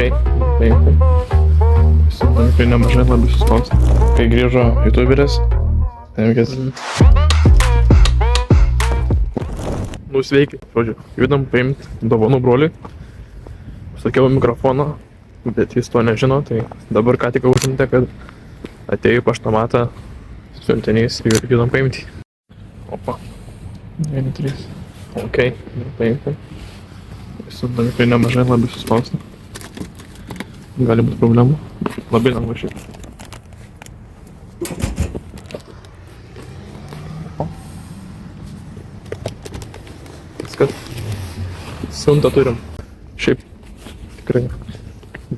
Paimti. Tai nemažai labai suspausta. Kai grįžo youtuberis, Emkės. Nu sveiki, žodžiu, judam paimti dovanų broliui. Sakiau mikrofoną, bet jis to nežino, tai dabar ką tik užsiuntė, kad atėjo į paštomatą siuntinys ir judam paimti. Opa. 1, 3. Ok, paimti. Siuntinį tai nemažai labai suspausta. Gali būti problemų. Labai lengva šiaip. Viskas. Siuntą turim. Šiaip tikrai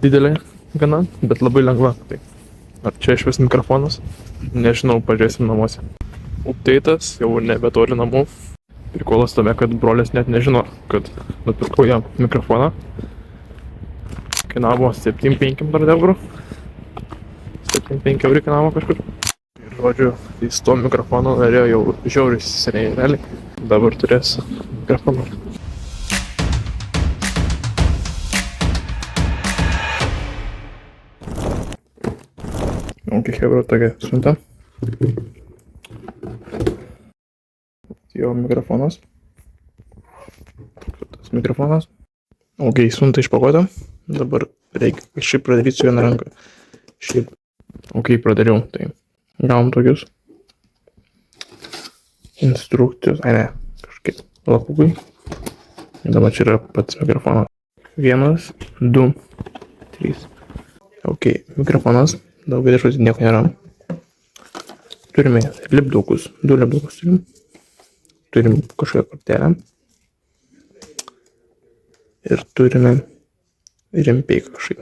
didelė gana, bet labai lengva. Tai ar čia iš vis mikrofonas? Nežinau, pažiūrėsim namuose. Update'as jau nebetoli namų. Prikolas tame, kad brolis net nežino, kad nupirkau jam mikrofoną. Kainavo 7,5 eurų. 7,5 eurų kainavo kažkur. Ir žodžiu, jis to mikrofono norėjo jau žiauriai seniai realiai. Dabar turės mikrofoną. Ok, hebra, tokia siunta. Jo mikrofonas. Tas mikrofonas. Ok, siunta išpakuota. Dabar reikia kažkaip padaryti su viena ranka. Šiaip. Ok, pradariau. Tai gavom tokius instrukcijos. Ai ne, kažkaip lapukai. Dabar čia yra pats mikrofonas. 1, 2, 3. Ok, mikrofonas. Daugiau dėžuose nieko nėra. Turime lipdukus. 2 lipdukus turim. Turim kažkokią kortelę. Ir turime rimpiai kažkaip.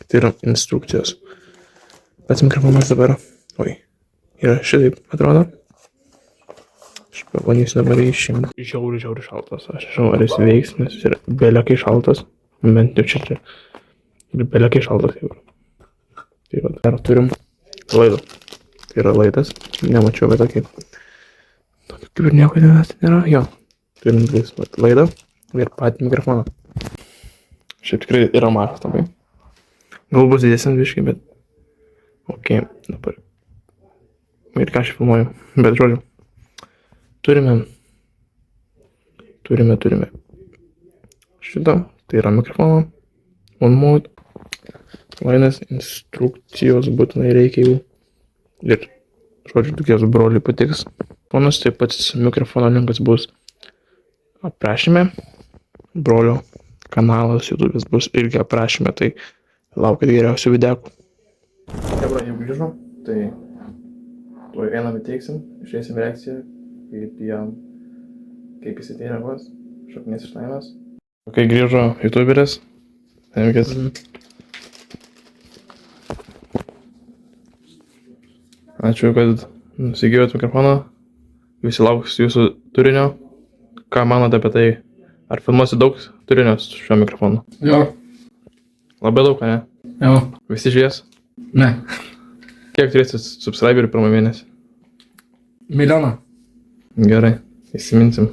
Tai yra instrukcijos. Pats mikrofonas dabar. Oi. Yra šitaip atrodo. Aš pabandysiu dabar išimti. Žiauri šaltas. Aš žinau, ar jis veiks, nes yra belekai šaltas. Bent jau čia. Ir belekai šaltas jau. Tai va, dar turim laidą. Tai yra laidas. Nemačiau, bet tokį. Tokį kaip ir nieko nėra. Jo. Turim laidą ir patį mikrofoną. Šiaip tikrai yra mažas labai. Gal bus didesnis biškai, bet... Ok, dabar. Ir ką aš filmuoju. Bet žodžiu. Turime. Šitą. Tai yra mikrofoną. On mode. Lainės instrukcijos būtinai reikia jų. Ir žodžiu, tokies broliui patiks. Ponas, tai pats mikrofono linkas bus aprašyme. Brolio kanalas YouTube'is bus irgi aprašyme, tai laukit geriausių videokų. Hebra jau grįžo, tai tuoj einam įteiksim, išeisim reakciją, kaip jis įteireagos, šaknės išnaimas. Kai grįžo YouTuberis, Emkės. Ačiū, kad nusigijot mikrofoną, visi lauks jūsų turinio. Ką manote apie tai? Ar filmuosi daug turinio su šiuo mikrofonu? Jo. Labai daug, ne? Jo. Visi žiūrės? Ne. Kiek turėsi subscriberių pirmą mėnesį? 1 milijoną. Gerai, įsiminsim.